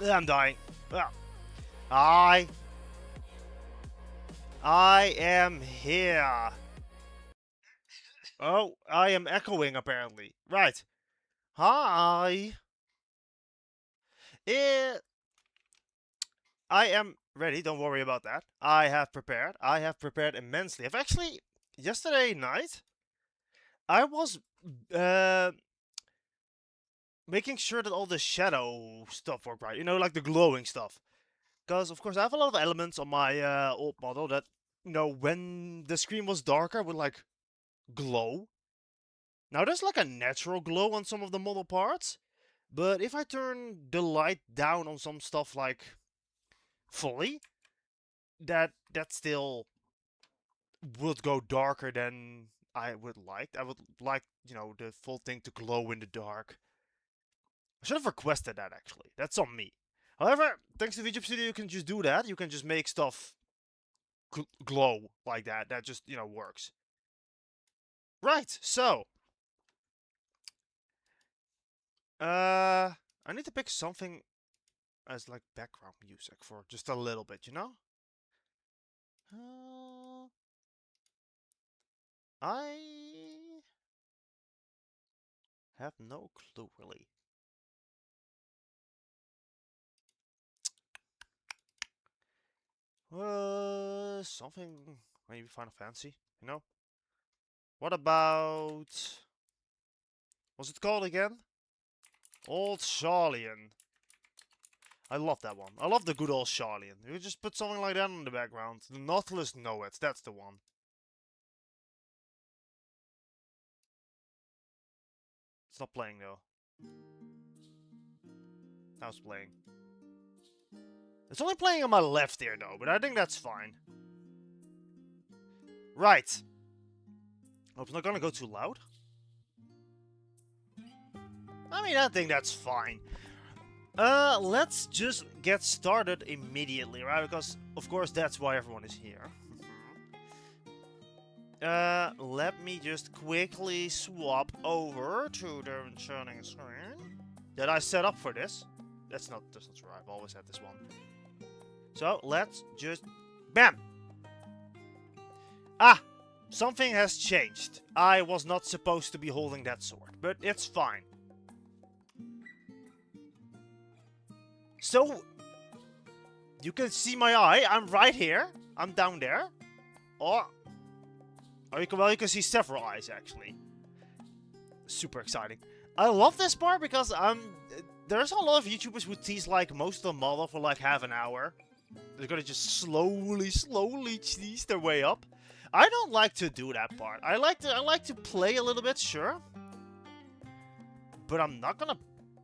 I'm dying. I am here. Oh, I am echoing apparently. Right. Hi. It I am ready, don't worry about that. I have prepared. I have prepared immensely. I've actually, yesterday night, I was uh, making sure that all the shadow stuff worked right. You know, like the glowing stuff. Because, of course, I have a lot of elements on my old model that, you know, when the screen was darker would, like, glow. Now, there's, like, a natural glow on some of the model parts. But if I turn the light down on some stuff, like, fully, that still would go darker than I would like. I would like, you know, the full thing to glow in the dark. I should have requested that, actually. That's on me. However, thanks to VTube Studio, you can just do that. You can just make stuff glow like that. That just, you know, works. Right, so. I need to pick something as, like, background music for just a little bit, you know? I have no clue, really. Something maybe Final Fantasy, you know? What about... What's it called again? Old Charlian. I love that one. I love the good old Charlian. You just put something like that in the background. The Nautilus know it. That's the one. It's not playing though. Now it's playing. It's only playing on my left ear though, but I think that's fine. Right. Hope it's not gonna go too loud. I mean, I think that's fine. Let's just get started immediately, right? Because, of course, that's why everyone is here. Let me just quickly swap over to the returning screen that I set up for this. That's not true. I've always had this one. So, let's just... BAM! Ah! Something has changed. I was not supposed to be holding that sword, but it's fine. So, you can see my eye. I'm right here. I'm down there. Or you can see several eyes, actually. Super exciting. I love this part because there's a lot of YouTubers who tease, like, most of the model for, like, half an hour. They're gonna just slowly tease their way up. I don't like to do that part. I like to play a little bit, sure. But I'm not gonna,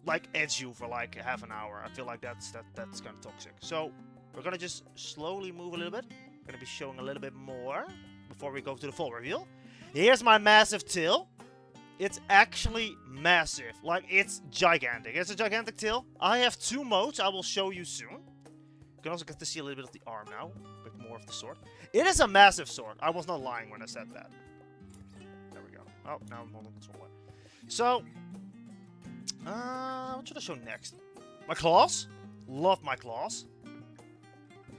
like, edge you for, like, half an hour. I feel like that's kind of toxic. So, we're gonna just slowly move a little bit. Gonna be showing a little bit more before we go to the full reveal. Here's my massive tail. It's actually massive. Like, it's gigantic. It's a gigantic tail. I have 2 modes I will show you soon. You can also get to see a little bit of the arm now. A bit more of the sword. It is a massive sword. I was not lying when I said that. There we go. Oh, now I'm holding control. So, what should I show next? My claws? Love my claws.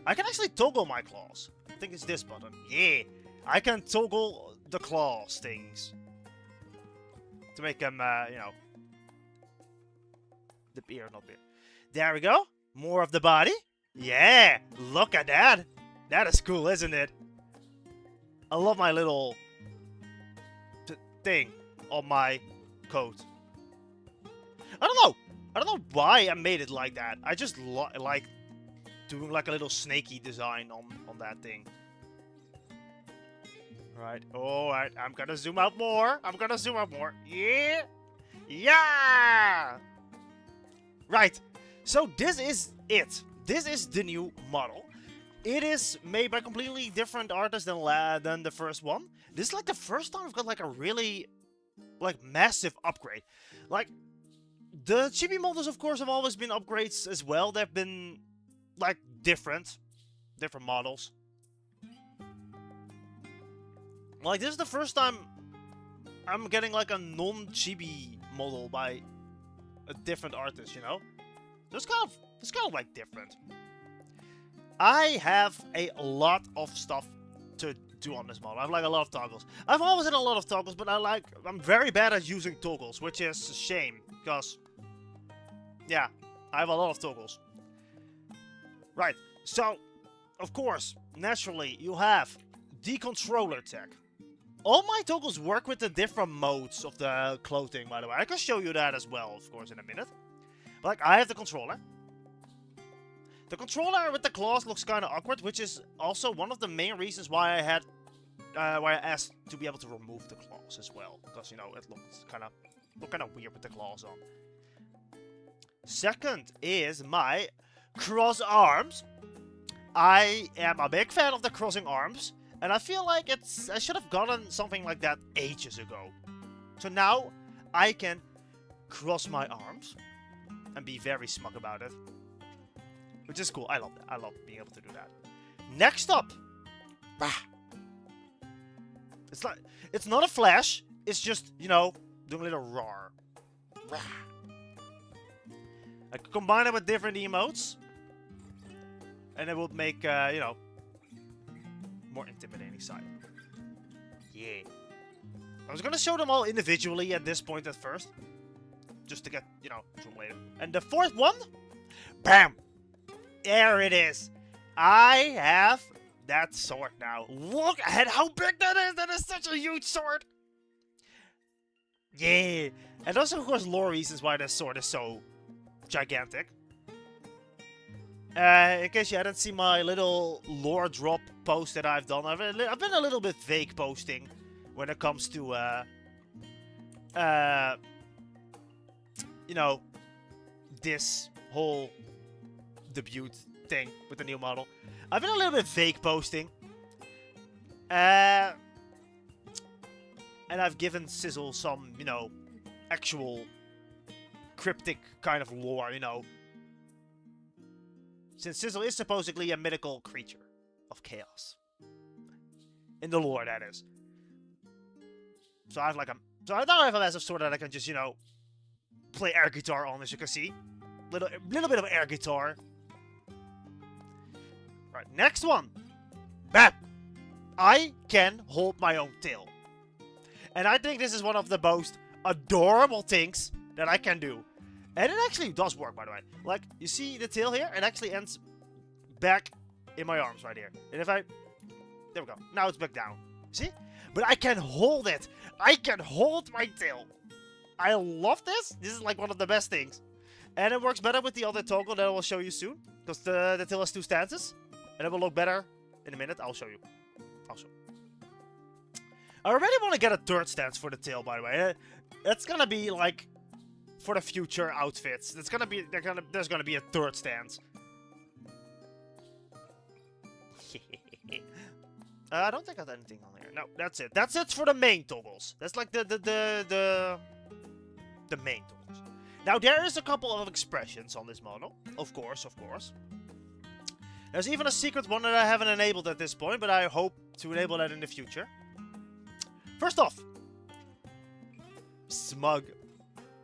I can actually toggle my claws. I think it's this button. Yeah. I can toggle the claws things. To make them, you know. The beard, not beard. There we go. More of the body. Yeah. Look at that. That is cool, isn't it? I love my little thing on my coat. I don't know. I don't know why I made it like that. I just like doing like a little snaky design on that thing. Right. Alright. I'm gonna zoom out more. Yeah. Yeah. Right. So this is it. This is the new model. It is made by completely different artists than the first one. This is like the first time I've got like a really like massive upgrade. Like the chibi models, of course, have always been upgrades as well. They've been like different models. Like, this is the first time I'm getting, like, a non-chibi model by a different artist, you know? It's kind of like different. I have a lot of stuff to do on this model. I have like a lot of toggles. I've always had a lot of toggles, but I'm very bad at using toggles, which is a shame, because yeah, I have a lot of toggles. Right, so of course, naturally, you have the controller tech. All my toggles work with the different modes of the clothing, by the way. I can show you that as well, of course, in a minute. But like, I have the controller. The controller with the claws looks kind of awkward, which is also one of the main reasons why I had, why I asked to be able to remove the claws as well, because you know it looked kind of weird with the claws on. Second is my cross arms. I am a big fan of the crossing arms, and I feel like I should have gotten something like that ages ago. So now I can cross my arms and be very smug about it. Which is cool. I love that. I love being able to do that. Next up. It's not a flash. It's just, you know, doing a little roar. I can combine it with different emotes. And it will make, you know, more intimidating side. Yeah. I was gonna show them all individually at this point at first. Just to get, you know, to them later. And the fourth one. Bam! There it is. I have that sword now. Look at how big that is. That is such a huge sword. Yeah. And also, of course, lore reasons why this sword is so gigantic. In case you hadn't seen my little lore drop post that I've done, I've been a little bit vague posting when it comes to, you know, this whole debut thing with the new model. I've been a little bit vague posting. And I've given Sizzle some, you know, actual cryptic kind of lore, you know. Since Sizzle is supposedly a mythical creature of chaos. In the lore, that is. So I have like so I now have a massive sword that I can just, you know, play air guitar on, as you can see. Little bit of air guitar. Right, next one. Bam! I can hold my own tail. And I think this is one of the most adorable things that I can do. And it actually does work, by the way. Like, you see the tail here? It actually ends back in my arms right here. And if I... There we go. Now it's back down. See? But I can hold it. I can hold my tail. I love this. This is like one of the best things. And it works better with the other toggle that I will show you soon. Because the tail has two stances. And it will look better in a minute. I'll show you. I already want to get a third stance for the tail, by the way. It's gonna be like... For the future outfits. There's gonna be a third stance. I don't think I have anything on here. No, that's it. That's it for the main toggles. That's like the main toggles. Now there is a couple of expressions on this model. Of course. There's even a secret one that I haven't enabled at this point, but I hope to enable that in the future. First off, smug.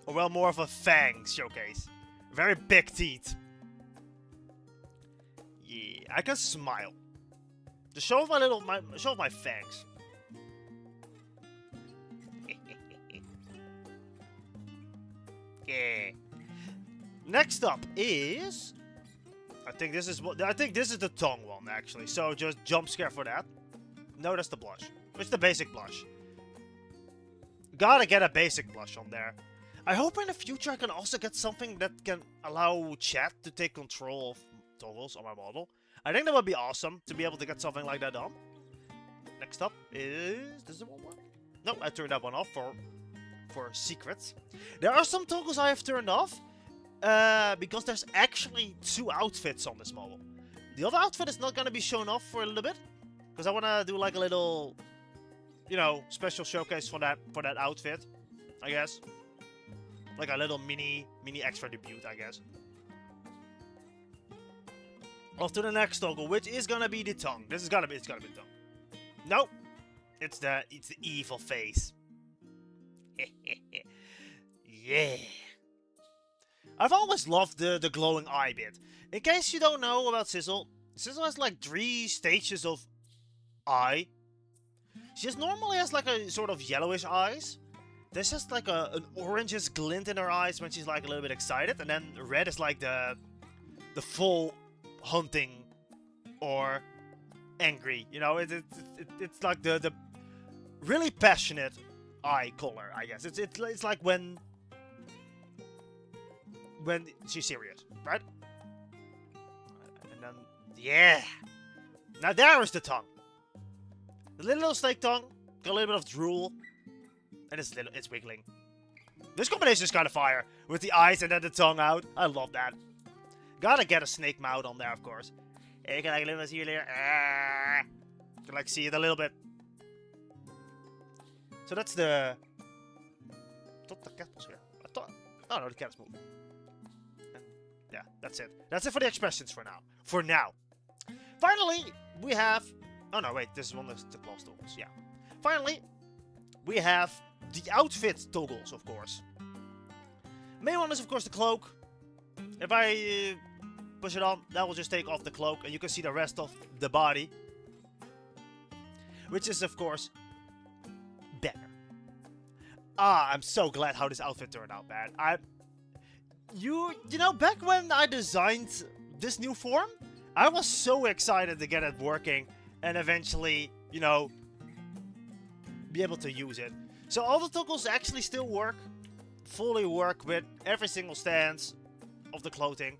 Or well, more of a fang showcase. Very big teeth. Yeah, I can smile. Just show off show off my fangs. Yeah. Next up is, I think this is the tongue one actually. So just jump scare for that. No, that's the blush. It's the basic blush. Gotta get a basic blush on there. I hope in the future I can also get something that can allow chat to take control of toggles on my model. I think that would be awesome to be able to get something like that done. Next up is... Does it one work? No, I turned that one off for secrets. There are some toggles I have turned off because there's actually 2 outfits on this model. The other outfit is not going to be shown off for a little bit because I want to do like a little, you know, special showcase for that outfit, I guess. Like a little mini extra debut, I guess. Off to the next toggle, which is gonna be the tongue. It's gonna be the tongue. Nope. It's the evil face. Yeah. I've always loved the glowing eye bit. In case you don't know about Sizzle, Sizzle has like 3 stages of eye. She just normally has like a sort of yellowish eyes. There's just like an orangish glint in her eyes when she's like a little bit excited, and then red is like the full hunting or angry. You know, it's like the really passionate eye color, I guess. It's like when she's serious, right? And then yeah, now there is the tongue. The little snake tongue, got a little bit of drool, and it's wiggling. This combination is kind of fire, with the eyes and then the tongue out. I love that. Gotta get a snake mouth on there, of course. You can like a little bit see it here. You can like see it a little bit. So that's the... I thought the cat was here. Oh no, the cat's moving. And yeah, that's it. That's it for the expressions for now. For now. Finally, we have... Oh no, wait, this is one of the class toggles, yeah. Finally, we have the outfit toggles, of course. Main one is, of course, the cloak. If I push it on, that will just take off the cloak, and you can see the rest of the body. Which is, of course, better. I'm so glad how this outfit turned out, man. You know, back when I designed this new form, I was so excited to get it working. And eventually, you know, be able to use it. So all the toggles actually still work. Fully work with every single stance of the clothing.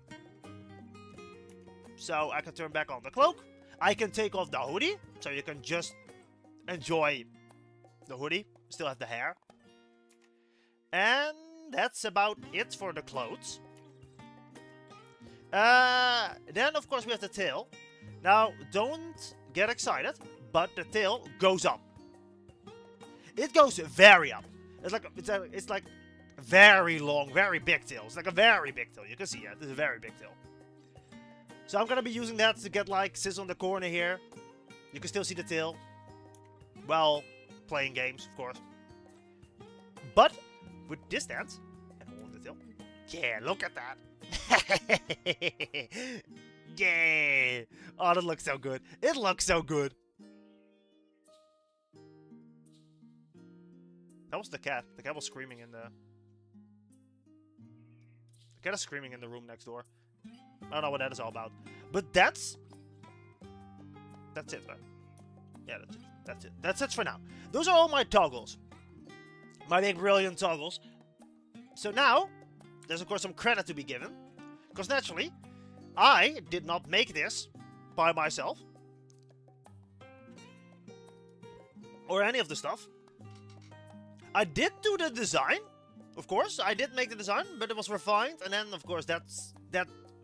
So I can turn back on the cloak. I can take off the hoodie. So you can just enjoy the hoodie. Still have the hair. And that's about it for the clothes. Then, of course, we have the tail. Now, don't get excited, but the tail goes up. It goes very up. It's like very long, very big tail. It's like a very big tail. You can see it. It's a very big tail. So I'm gonna be using that to get like Sizzle in the corner here. You can still see the tail. While playing games, of course. But with this stance and holding the tail. Yeah, look at that. Yeah! Oh, that looks so good. It looks so good. That was the cat. The cat was screaming in the... The cat is screaming in the room next door. I don't know what that is all about. But that's... That's it, right? Yeah, that's it. That's it. That's it for now. Those are all my toggles. My big brilliant toggles. So now, there's of course some credit to be given. Because naturally... I did not make this by myself. Or any of the stuff. I did do the design. Of course, I did make the design, but it was refined. And then, of course, that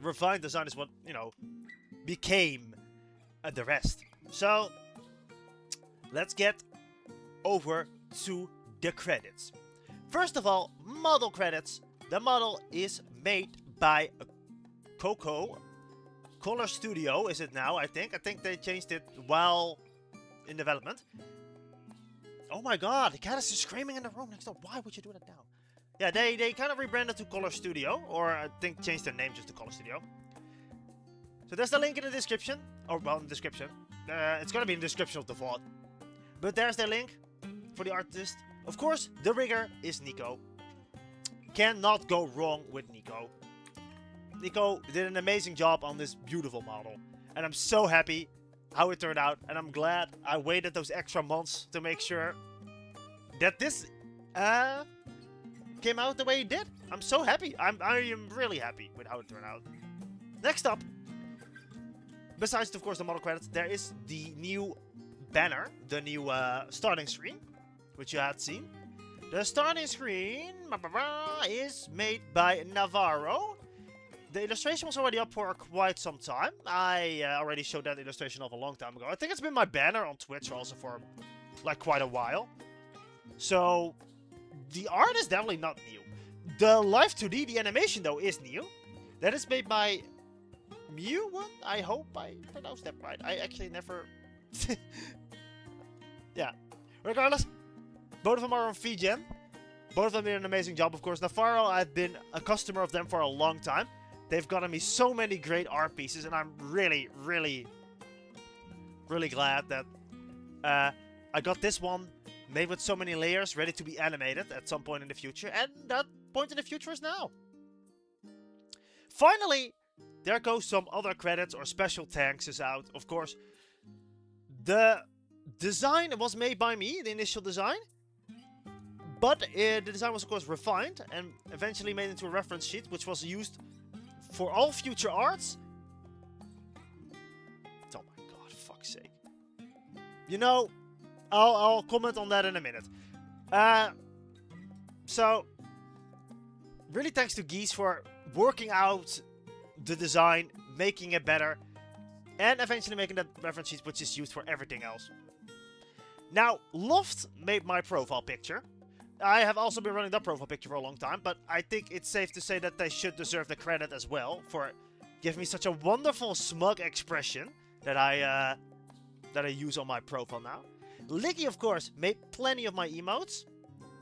refined design is what, you know, became the rest. So, let's get over to the credits. First of all, model credits. The model is made by Coco Color Studio, is it now? I think they changed it while in development. Oh my god, the cat is just screaming in the room next door. Why would you do that now? Yeah, they kind of rebranded to Color Studio, or I think changed their name just to Color Studio. So there's the link in the description, or well, in the description. It's gonna be in the description of the VOD. But there's the link for the artist. Of course, the rigger is Nico. Cannot go wrong with Nico. Nico did an amazing job on this beautiful model. And I'm so happy how it turned out. And I'm glad I waited those extra months to make sure that this came out the way it did. I'm so happy. I am really happy with how it turned out. Next up, besides of course the model credits, there is the new banner, the new starting screen, which you had seen. The starting screen is made by Naofaro. The illustration was already up for quite some time. I already showed that illustration off a long time ago. I think it's been my banner on Twitch also for like quite a while. So the art is definitely not new. The Live 2D, the animation though, is new. That is made by meiuwun. I hope I pronounced that right. I actually never... Yeah. Regardless, both of them are on VGen. Both of them did an amazing job, of course. Naofaro, I've been a customer of them for a long time. They've gotten me so many great art pieces, and I'm really, really, really glad that I got this one made with so many layers, ready to be animated at some point in the future, and that point in the future is now. Finally, there go some other credits or special thanks is out. Of course, the design was made by me, the initial design. But the design was, of course, refined and eventually made into a reference sheet, which was used for all future arts. Oh my god, fuck's sake. You know, I'll comment on that in a minute. So, really thanks to Geese for working out the design, making it better, and eventually making that reference sheet, which is used for everything else. Now, Loft made my profile picture. I have also been running that profile picture for a long time, but I think it's safe to say that they should deserve the credit as well for giving me such a wonderful smug expression that I use on my profile now. Liggie, of course, made plenty of my emotes,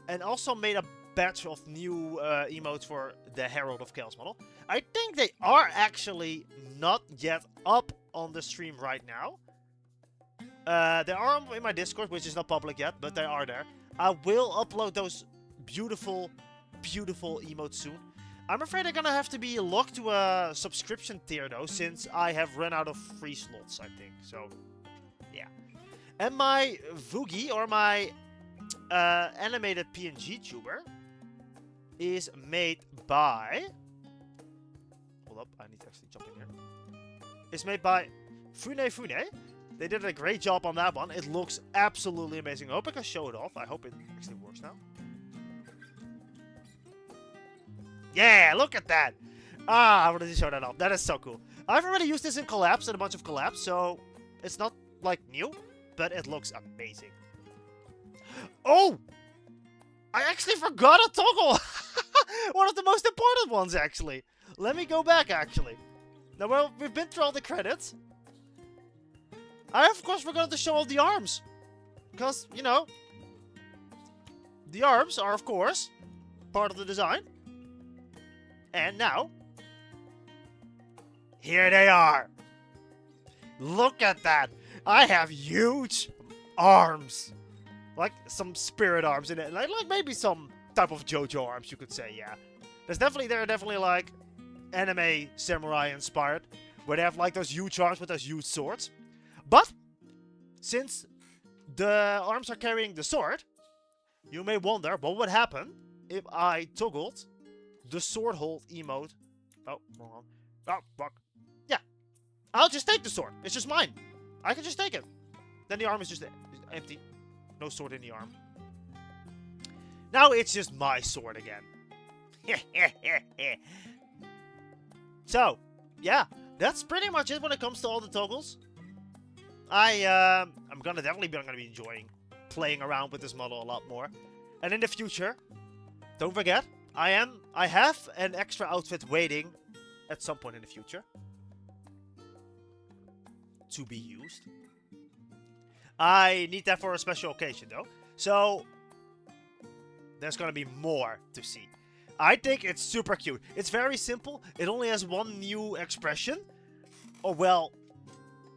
and also made a batch of new emotes for the Herald of Chaos model. I think they are actually not yet up on the stream right now. They are in my Discord, which is not public yet, but they are there. I will upload those beautiful, beautiful emotes soon. I'm afraid they're gonna have to be locked to a subscription tier though, since I have run out of free slots, I think. So, yeah. And my Voogie, or my animated PNGtuber, is made by... Hold up, I need to actually jump in here. It's made by Funayfunay. They did a great job on that one. It looks absolutely amazing. I hope I can show it off. I hope it actually works now. Yeah, look at that. I wanted to show that off. That is so cool. I've already used this in collabs and a bunch of collabs, so it's not like new, but it looks amazing. Oh! I actually forgot a toggle. One of the most important ones, actually. Let me go back, actually. Now, well, we've been through all the credits. I, of course, forgot to show all the arms. Because, you know, the arms are, of course, part of the design. And now, here they are. Look at that. I have huge arms. Like some spirit arms in it. Like maybe some type of JoJo arms, you could say, yeah. They're definitely like anime samurai inspired. Where they have like those huge arms with those huge swords. But, since the arms are carrying the sword, you may wonder what would happen if I toggled the sword hold emote. Oh, wrong one. Oh, fuck. Yeah. I'll just take the sword. It's just mine. I can just take it. Then the arm is just empty. No sword in the arm. Now it's just my sword again. So, yeah. That's pretty much it when it comes to all the toggles. I'm definitely gonna be enjoying playing around with this model a lot more. And in the future, don't forget, I have an extra outfit waiting at some point in the future to be used. I need that for a special occasion though. So there's gonna be more to see. I think it's super cute. It's very simple. It only has one new expression. Or well,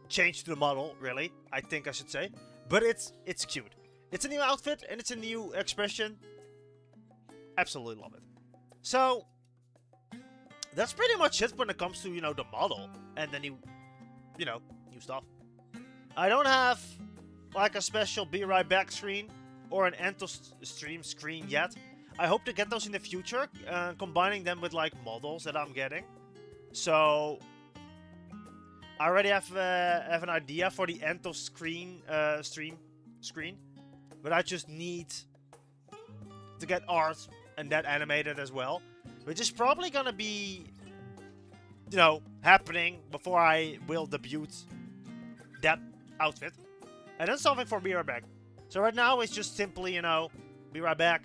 change to the model, really, I think I should say. But it's cute. It's a new outfit and it's a new expression. Absolutely love it. So, that's pretty much it when it comes to, you know, the model and the new, you know, new stuff. I don't have like a special be right back screen or an end to stream screen yet. I hope to get those in the future, combining them with like models that I'm getting. So, I already have an idea for the end of screen screen, but I just need to get art and that animated as well, which is probably gonna be, you know, happening before I will debut that outfit, and then something for Be Right Back. So right now it's just simply, you know, Be Right Back,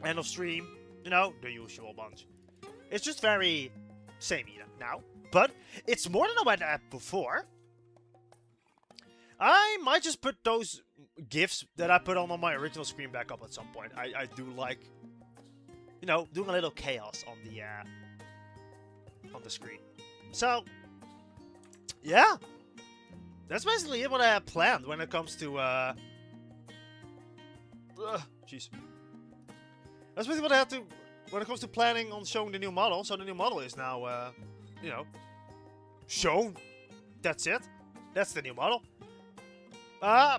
end of stream, you know, the usual bunch. It's just very samey now. But it's more than I went at before. I might just put those GIFs that I put on my original screen back up at some point. I do like, you know, doing a little chaos on the screen. So, yeah. That's basically what I have planned when it comes to, jeez. That's basically what I have to, when it comes to planning on showing the new model. So the new model is now, you know, shown. That's it. That's the new model. I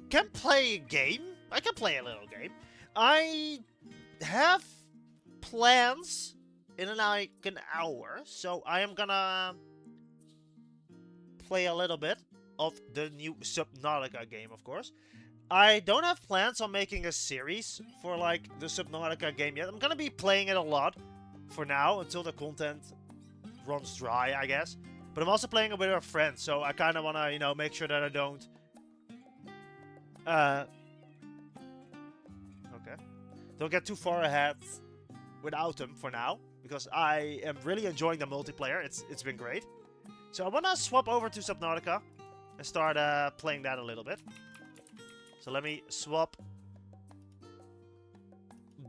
can play a game. I can play a little game. I have plans in like an hour, so I am gonna play a little bit of the new Subnautica game, of course. I don't have plans on making a series for like the Subnautica game yet. I'm gonna be playing it a lot for now until the content runs dry, I guess. But I'm also playing it with a friend, so I kind of want to, you know, make sure that I don't... okay. Don't get too far ahead without them for now, because I am really enjoying the multiplayer. It's been great. So I want to swap over to Subnautica and start playing that a little bit. So let me swap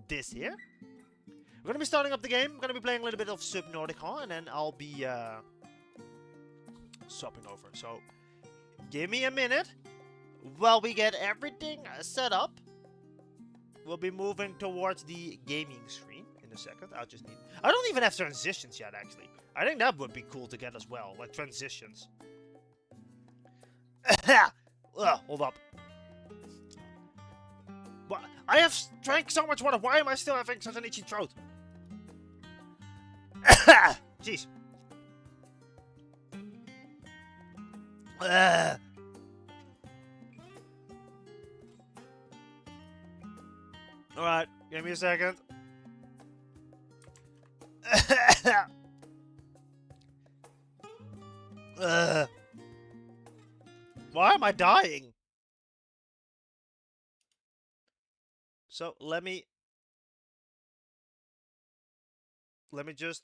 this here. We're going to be starting up the game. I'm going to be playing a little bit of Subnautica, and then I'll be swapping over. So give me a minute while we get everything set up. We'll be moving towards the gaming screen in a second. I don't even have transitions yet, actually. I think that would be cool to get as well, like transitions. Hold up. What? I have drank so much water. Why am I still having such an itchy throat? Jeez. Alright, give me a second. Why am I dying? So let me just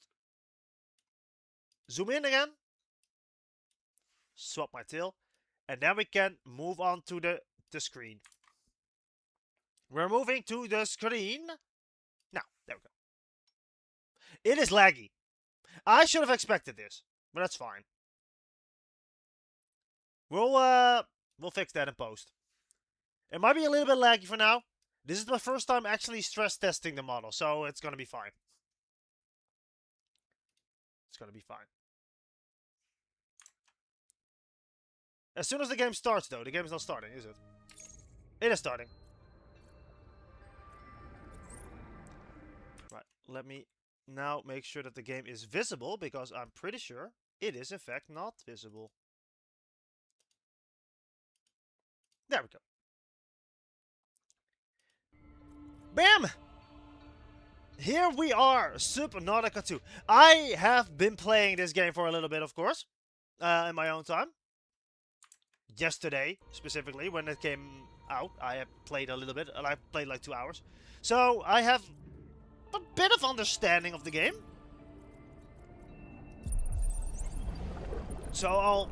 zoom in again. Swap my tail. And then we can move on to the screen. We're moving to the screen. Now, there we go. It is laggy. I should have expected this, but that's fine. We'll fix that in post. It might be a little bit laggy for now. This is my first time actually stress testing the model, so it's gonna be fine. It's gonna be fine. As soon as the game starts, though, the game is not starting, is it? It is starting. Right, let me now make sure that the game is visible, because I'm pretty sure it is, in fact, not visible. There we go. Bam! Here we are, Subnautica 2. I have been playing this game for a little bit, of course, in my own time. Yesterday, specifically, when it came out, I have played a little bit, and I played like 2 hours. So, I have a bit of understanding of the game. So,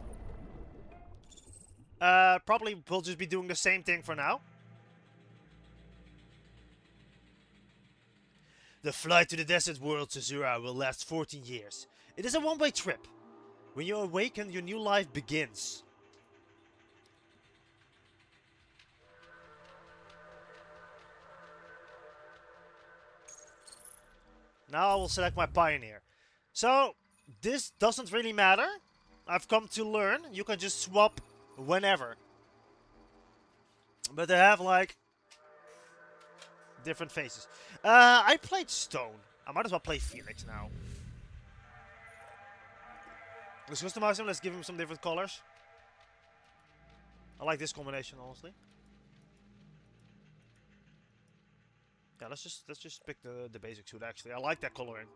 I'll probably will just be doing the same thing for now. The flight to the desert world Caesura will last 14 years. It is a one-way trip. When you awaken, your new life begins. Now I will select my pioneer. So, this doesn't really matter. I've come to learn. You can just swap whenever. But they have like different faces. I played Stone. I might as well play Phoenix now. Let's customize him. Let's give him some different colors. I like this combination, honestly. Yeah, let's just pick the basic suit. Actually, I like that coloring.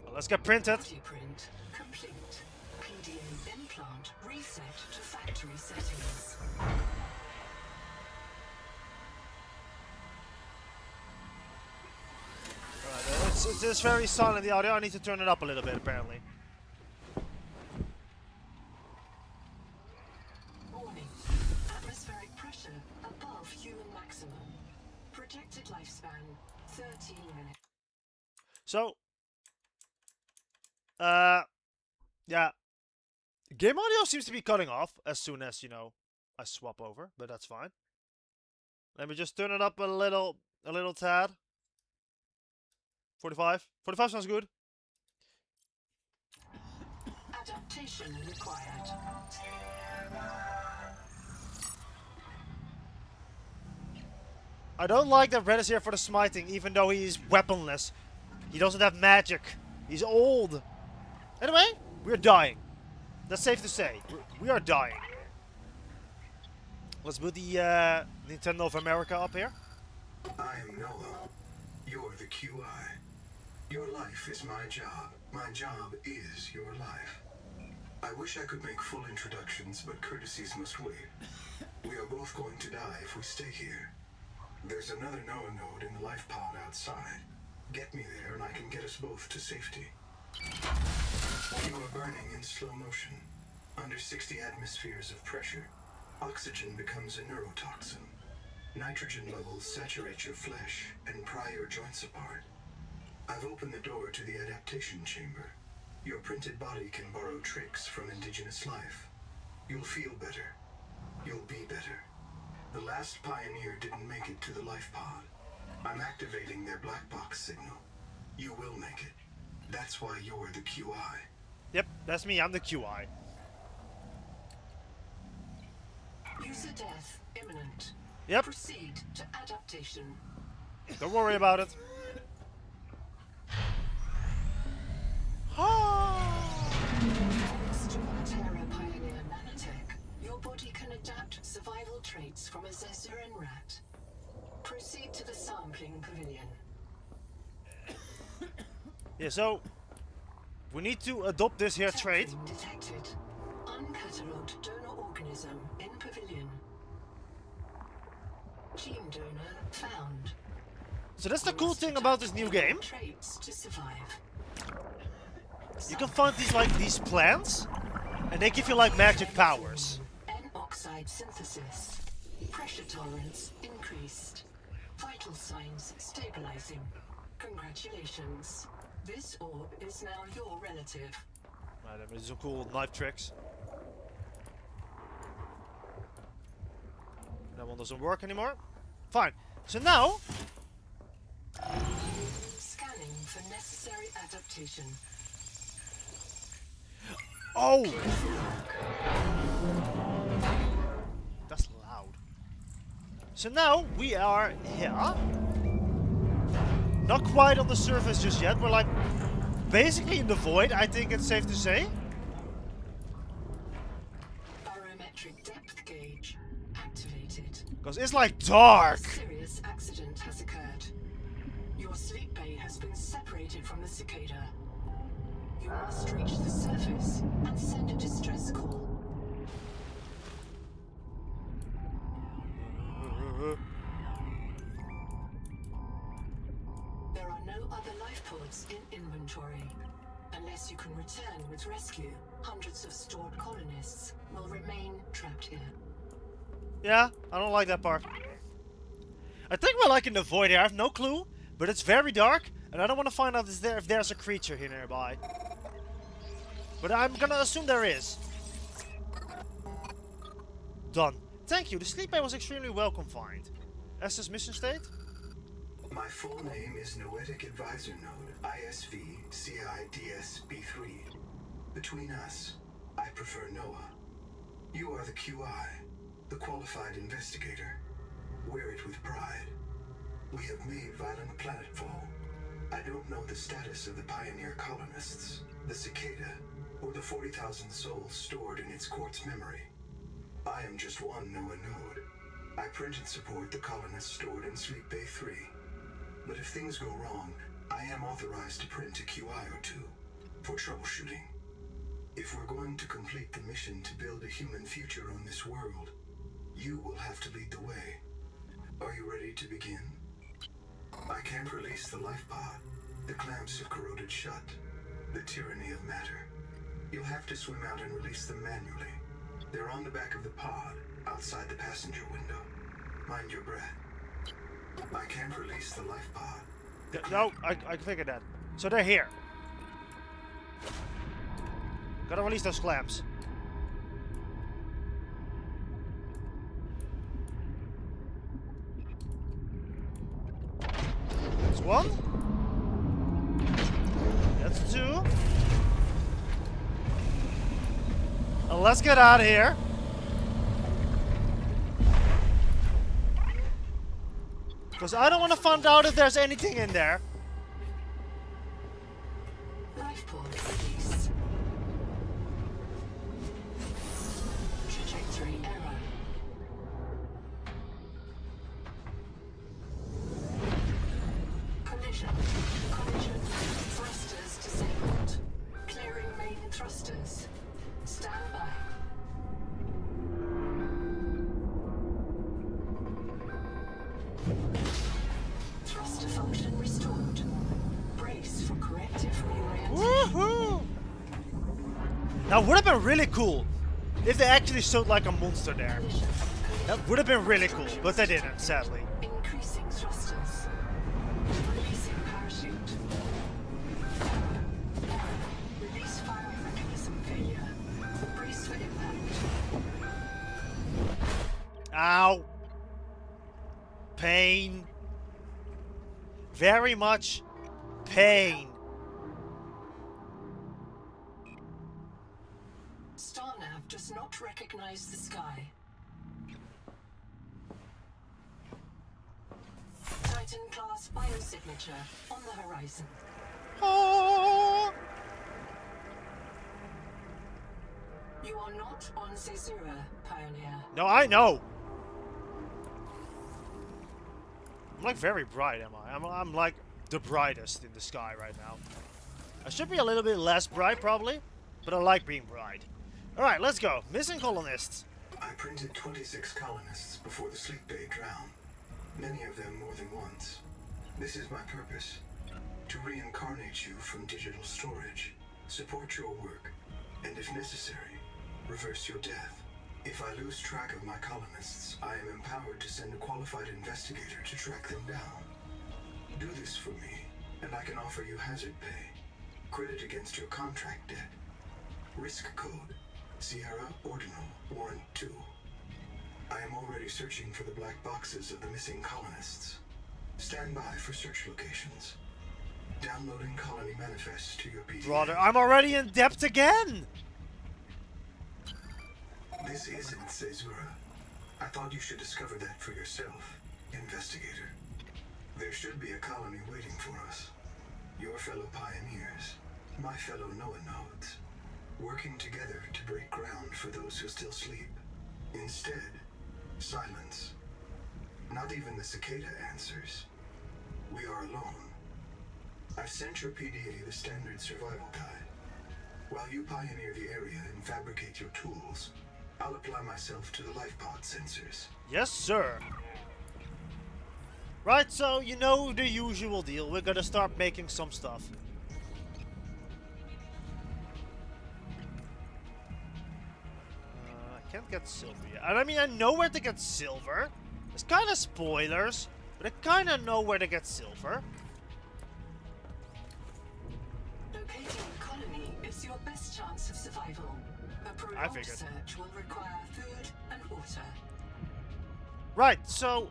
Well, let's get printed. Print complete. PDA implant reset to factory settings. Alright, it's very silent, the audio. I need to turn it up a little bit, apparently. 13 minutes. So, yeah. Game audio seems to be cutting off as soon as, I swap over, but that's fine. Let me just turn it up a little tad. 45. 45 sounds good. Adaptation required. I don't like that Red is here for the smiting, even though he's weaponless. He doesn't have magic. He's old. Anyway, we're dying. That's safe to say. We are dying. Let's put the Nintendo of America up here. I am Noah. You're the QI. Your life is my job. My job is your life. I wish I could make full introductions, but courtesies must wait. We are both going to die if we stay here. There's another Noah node in the life pod outside. Get me there and I can get us both to safety. You are burning in slow motion. Under 60 atmospheres of pressure, oxygen becomes a neurotoxin. Nitrogen levels saturate your flesh and pry your joints apart. I've opened the door to the adaptation chamber. Your printed body can borrow tricks from indigenous life. You'll feel better. You'll be better. The last pioneer didn't make it to the life pod. I'm activating their black box signal. You will make it. That's why you're the QI. Yep, that's me. I'm the QI. User death imminent. Yep. Proceed to adaptation. Don't worry about it. Thanks to Terra Pioneer Nanotech, your body can adapt survival traits from a Zezuran rat. Proceed to the sampling pavilion. Yeah, so we need to adopt this here trait. Sampling detected. Uncatalogued donor organism in pavilion. Gene donor found. So that's the cool thing about this new game. Traits to survive. You can find these plants, and they give you like magic powers. N-oxide synthesis. Pressure tolerance increased. Vital signs stabilizing. Congratulations. This orb is now your relative. Right, let me do some cool knife tricks. That one doesn't work anymore. Fine. So now, Scanning for necessary adaptation. oh, that's loud. So now we are here. Not quite on the surface just yet. We're like basically in the void, I think it's safe to say. Barometric depth gauge activated. Because it's like dark. A serious accident has occurred. Your sleep bay has been separated from the cicada. You must reach the surface and send a distress call. There are no other life pods in inventory. Unless you can return with rescue, hundreds of stored colonists will remain trapped here. Yeah, I don't like that part. I think we're like in the void here. I have no clue, but it's very dark, and I don't want to find out if there's a creature here nearby. But I'm gonna assume there is. Done. Thank you. The sleep bay was extremely well confined. SS mission state? My full name is Noetic Advisor Node, ISV CIDS-B3. Between us, I prefer Noah. You are the QI, the qualified investigator. Wear it with pride. We have made violent planetfall. I don't know the status of the pioneer colonists, the cicada, or the 40,000 souls stored in its quartz memory. I am just one Noah node. I print and support the colonists stored in Sleep Bay 3. But if things go wrong, I am authorized to print a QI or two for troubleshooting. If we're going to complete the mission to build a human future on this world, you will have to lead the way. Are you ready to begin? I can't release the life pod. The clamps have corroded shut. The tyranny of matter. You'll have to swim out and release them manually. They're on the back of the pod, outside the passenger window. Mind your breath. I can't release the life pod. No, I figured that. So they're here. Gotta release those clamps. That's one. That's two. Now let's get out of here. Because I don't want to find out if there's anything in there. Life pod release. Trajectory error. Collision. Thrusters disabled. Clearing main thrusters. Stand by. Thruster function restored. Brace for corrective reorientation. Woohoo! Now, would have been really cool if they actually showed like a monster there. That would have been really cool, but they didn't, sadly. Increasing thrusters. Releasing parachute. Release firing mechanism failure. Brace for impact. Ow. Pain. Very much pain. Starnav does not recognize the sky. Titan-class biosignature on the horizon. Oh. You are not on Caesura, Pioneer. No, I know. I'm like very bright, am I? I'm like the brightest in the sky right now. I should be a little bit less bright, probably, but I like being bright. Alright, let's go. Missing colonists. I printed 26 colonists before the sleep bay drowned. Many of them more than once. This is my purpose. To reincarnate you from digital storage, support your work, and if necessary, reverse your death. If I lose track of my colonists, I am empowered to send a qualified investigator to track them down. Do this for me, and I can offer you hazard pay. Credit against your contract debt. Risk code, Sierra Ordinal, Warrant 2. I am already searching for the black boxes of the missing colonists. Stand by for search locations. Downloading colony manifests to your PDF. Brother, I'm already in depth again! This isn't Caesura. I thought you should discover that for yourself, investigator. There should be a colony waiting for us. Your fellow pioneers, my fellow Noah nodes, working together to break ground for those who still sleep. Instead, silence. Not even the cicada answers. We are alone. I've sent your PDA the standard survival guide. While you pioneer the area and fabricate your tools, I'll apply myself to the life pod sensors. Yes, sir. Right, so you know the usual deal. We're gonna start making some stuff. I can't get silver yet. And I mean, I know where to get silver. It's kind of spoilers, but I kind of know where to get silver. Locating a colony is your best chance of survival. A prolonged figured. search will require food and water. Right, so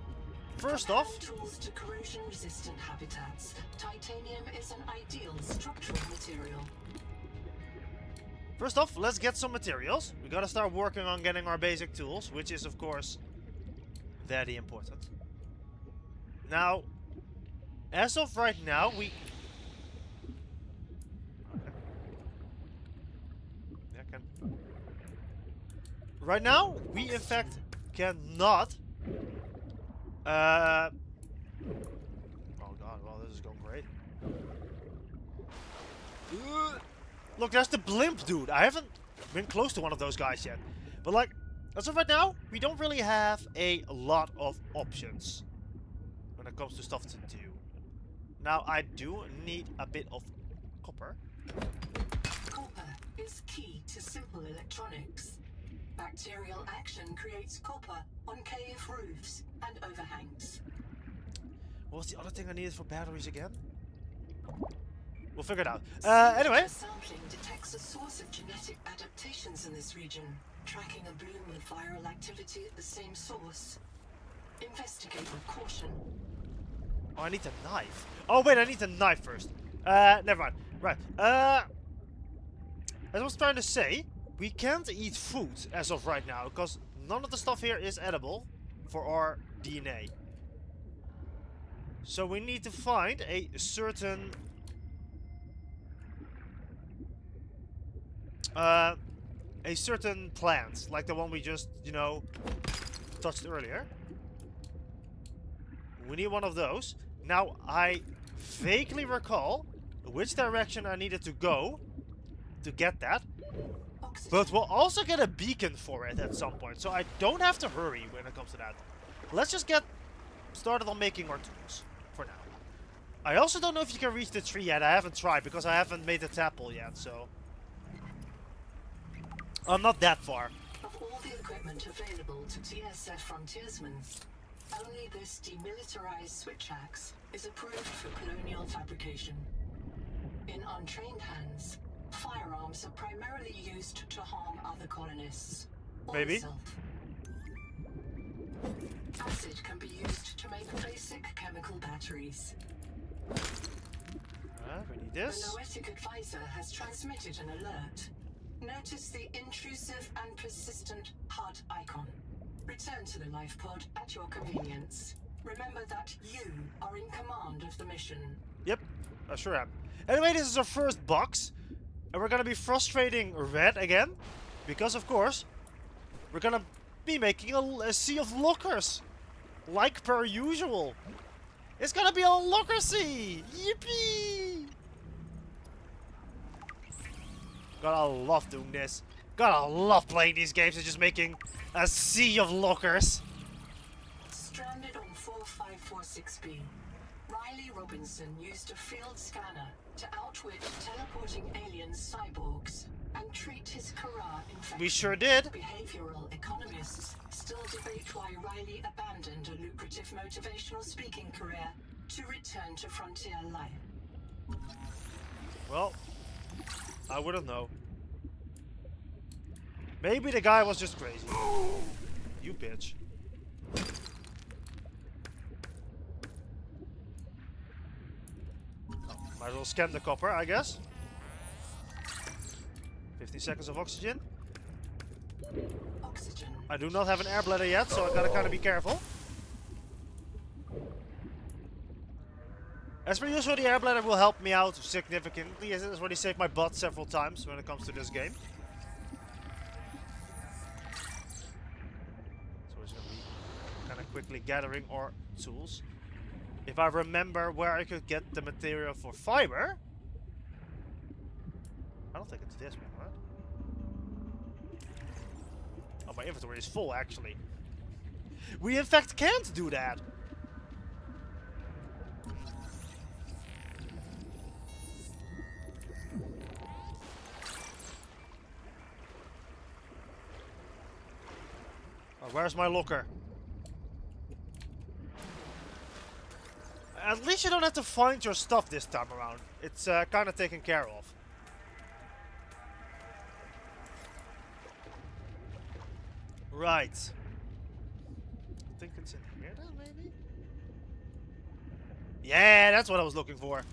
first off, Tools to corrosion-resistant habitats. Titanium is an ideal structural material. let's get some materials. We gotta start working on getting our basic tools, which is of course very important. Now, as of right now, we... Yeah, I can... Right now, we in fact cannot... Oh god, well this is going great. Look, there's the blimp dude. I haven't been close to one of those guys yet. But like, as of right now, we don't really have a lot of options when it comes to stuff to do. Now, I do need a bit of copper. Copper is key to simple electronics. Bacterial action creates copper on cave roofs and overhangs. What was the other thing I needed for batteries again? We'll figure it out. Anyway. Sampling detects a source of genetic adaptations in this region, tracking a bloom of viral activity at the same source. Investigate with caution. Oh, I need a knife. Oh, wait, I need a knife first. Never mind. Right. As I was trying to say, we can't eat food as of right now, because none of the stuff here is edible for our DNA. So we need to find a certain... a certain plant, like the one we just, you know, touched earlier. We need one of those. Now, I vaguely recall which direction I needed to go to get that. But we'll also get a beacon for it at some point, so I don't have to hurry when it comes to that. Let's just get started on making our tools for now. I also don't know if you can reach the tree yet. I haven't tried because I haven't made the tadpole yet, so... I'm not that far. Of all the equipment available to TSF frontiersmen, only this demilitarized switch axe is approved for colonial fabrication. In untrained hands, firearms are primarily used to harm other colonists. Or Maybe. Self. Acid can be used to make basic chemical batteries. We need this. The Noetic advisor has transmitted an alert. Notice the intrusive and persistent HUD icon. Return to the life pod at your convenience. Remember that you are in command of the mission. Yep, I sure am. Anyway, this is our first box. And we're gonna be frustrating Red again. Because, of course, we're gonna be making a sea of lockers. Like per usual. It's gonna be a locker sea! Yippee! Gotta love doing this. Gotta love playing these games and just making a sea of lockers. Stranded on 4546B, Riley Robinson used a field scanner to outwit teleporting alien cyborgs and treat his Kara infection. We sure did. Behavioral economists still debate why Riley abandoned a lucrative motivational speaking career to return to frontier life. Well, I wouldn't know. Maybe the guy was just crazy. You bitch. Might as well scan the copper, I guess. 50 seconds of oxygen. Oxygen. I do not have an air bladder yet, so I gotta kind of be careful. As per usual, the air bladder will help me out significantly, as it has already saved my butt several times when it comes to this game. So we're just gonna be kind of quickly gathering our tools. If I remember where I could get the material for fiber. I don't think it's this one, right? Oh, my inventory is full, actually. We in fact can't do that. Oh, where's my locker? At least you don't have to find your stuff this time around. It's kind of taken care of. Right. I think it's in here then, maybe? Yeah, that's what I was looking for.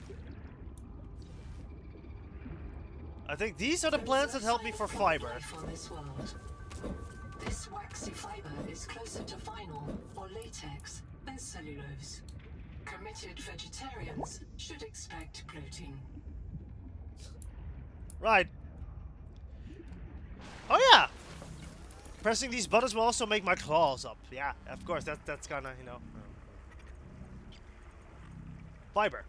I think these are the plants that help me for fiber. This waxy fiber is closer to vinyl or latex than cellulose. Committed vegetarians should expect bloating. Right. Oh yeah! Pressing these buttons will also make my claws up. Yeah, of course, that's kinda, you know. Fiber.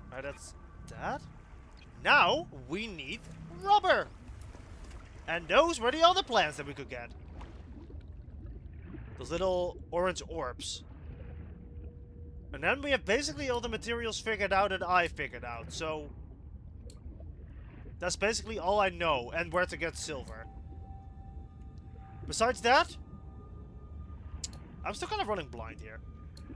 Alright, that's that. Now, we need rubber! And those were the other plants that we could get. Those little orange orbs. And then we have basically all the materials figured out that I figured out, so... That's basically all I know, and where to get silver. Besides that, I'm still kind of running blind here. Is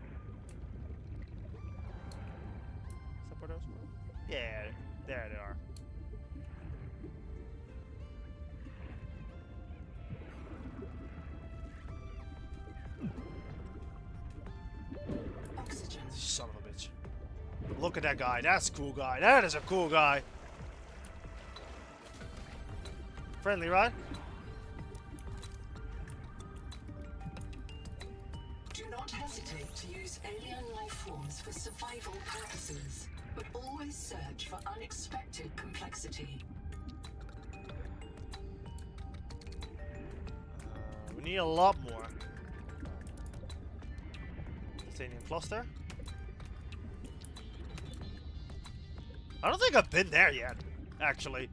that where those were? Yeah, there they are. Oxygen. Son of a bitch. Look at that guy. That's a cool guy. That is a cool guy. Friendly, right? Do not hesitate to use alien life forms for survival purposes, but always search for unexpected complexity. We need a lot more. Titanium cluster. I don't think I've been there yet, actually.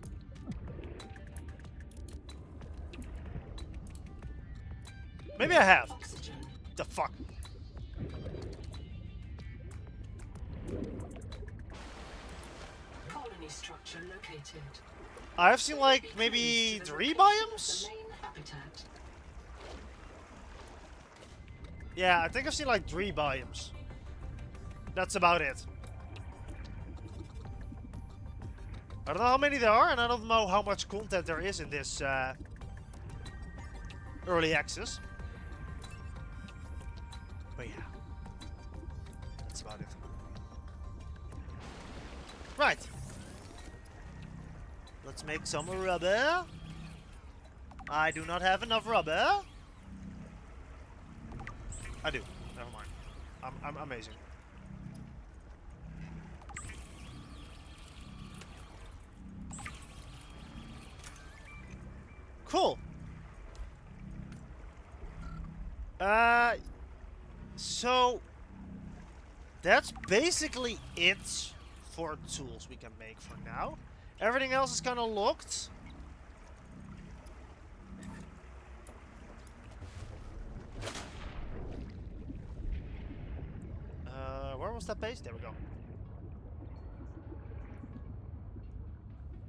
Maybe I have. Oxygen. The fuck? Colony structure located. I've seen like maybe 3 biomes? The main habitat. Yeah, I think I've seen like 3 biomes. That's about it. I don't know how many there are, and I don't know how much content there is in this early access. But yeah, that's about it. Right. Let's make some rubber. I do not have enough rubber. I do. Never mind. I'm amazing. Cool. So that's basically it for tools we can make for now. Everything else is kind of locked. Where was that base? There we go.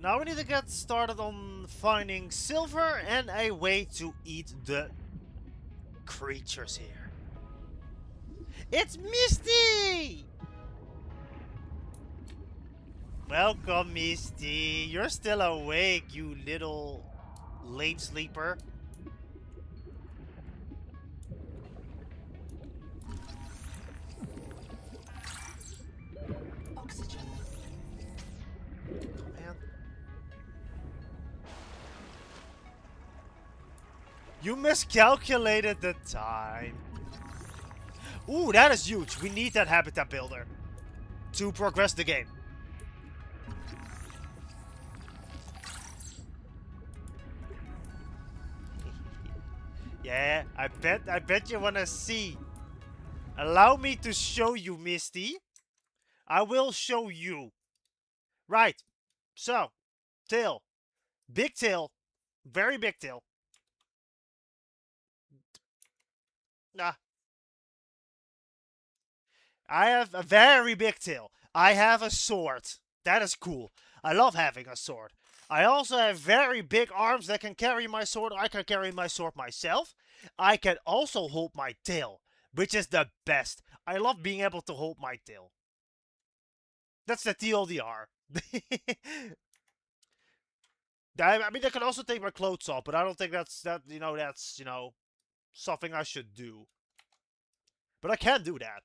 Now we need to get started on finding silver and a way to eat the creatures here. It's Misty! Welcome, Misty. You're still awake, you little late sleeper. Oxygen. Man. You miscalculated the time. Ooh, that is huge. We need that habitat builder to progress the game. Yeah, I bet you wanna see. Allow me to show you, Misty. I will show you. Right. So, tail. Big tail. Very big tail. Nah. I have a very big tail. I have a sword. That is cool. I love having a sword. I also have very big arms that can carry my sword. I can carry my sword myself. I can also hold my tail, which is the best. I love being able to hold my tail. That's the TLDR. I mean, I can also take my clothes off, but I don't think that's something I should do. But I can do that.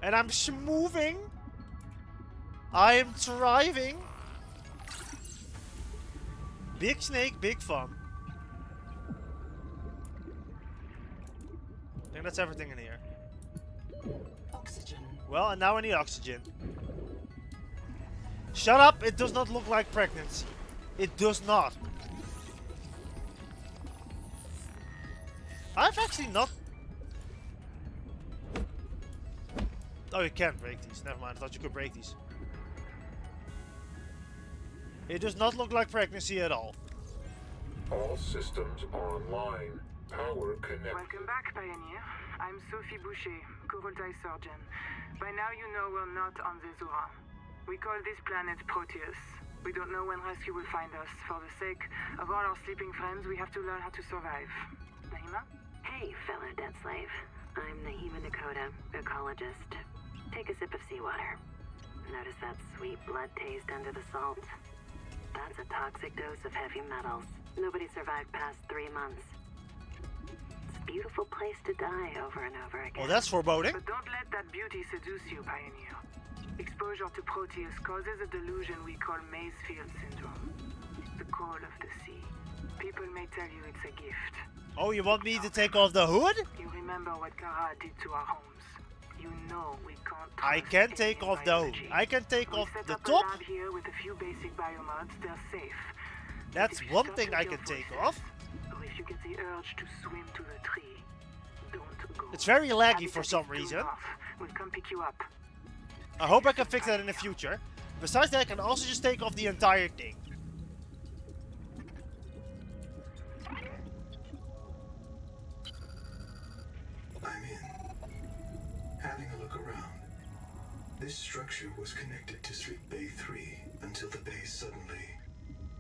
And I'm moving. I am thriving. Big snake, big fun. I think that's everything in here. Oxygen. Well, and now I need oxygen. Shut up! It does not look like pregnancy. It does not. I've actually not... Oh, you can't break these. Never mind, I thought you could break these. It does not look like pregnancy at all. All systems online. Power connected. Welcome back, Pioneer. I'm Sophie Boucher, Kurultai surgeon. By now you know we're not on the Zora. We call this planet Proteus. We don't know when rescue will find us. For the sake of all our sleeping friends, we have to learn how to survive. Naima? Hey, fellow dead slave. I'm Naima Dakota, ecologist. Take a sip of seawater. Notice that sweet blood taste under the salt? That's a toxic dose of heavy metals. Nobody survived past 3 months. It's a beautiful place to die over and over again. Well, that's foreboding. But don't let that beauty seduce you, Pioneer. Exposure to Proteus causes a delusion we call Maysfield syndrome. The call of the sea. People may tell you it's a gift. Oh, you want me to take off the hood? You remember what Kara did to our homes. You know we can't I trust can take alien off the hood. biology. I can take We off set the up top. a lab here with a few basic biomods, they're safe. That's If you one start thing to I feel can take voices, off. Or if you get the urge to swim to the tree, don't go. It's very laggy for Habitat some is due reason. north. We'll come pick you up. I hope I can fix that in the future. Besides that, I can also just take off the entire thing. I'm in. Having a look around. This structure was connected to Street Bay 3 until the bay suddenly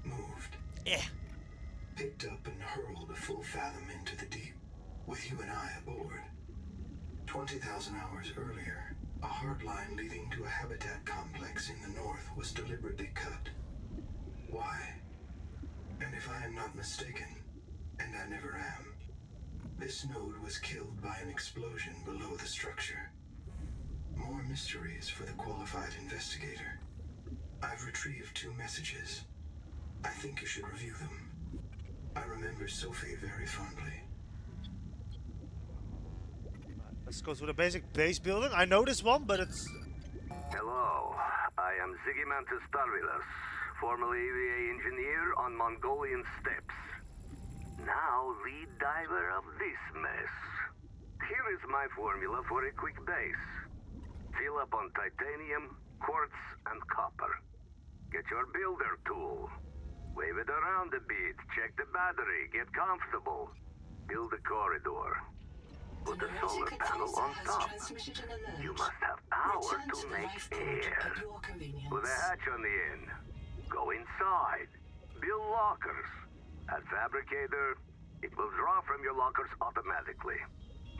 moved. Yeah. Picked up and hurled a full fathom into the deep, with you and I aboard. 20,000 hours earlier, a hard line leading to a habitat complex in the north was deliberately cut. Why? And if I am not mistaken, and I never am, this node was killed by an explosion below the structure. More mysteries for the qualified investigator. I've retrieved 2 messages. I think you should review them. I remember Sophie very fondly. Let's go to the basic base building. I know this one, but it's... Hello, I am Zigimantus Tarvilas, formerly EVA engineer on Mongolian steppes. Now lead diver of this mess. Here is my formula for a quick base. Fill up on titanium, quartz, and copper. Get your builder tool. Wave it around a bit, check the battery, get comfortable. Build a corridor. Put a solar panel on top. You must have power to make air. Put a hatch on the end. Go inside. Build lockers. At Fabricator, it will draw from your lockers automatically.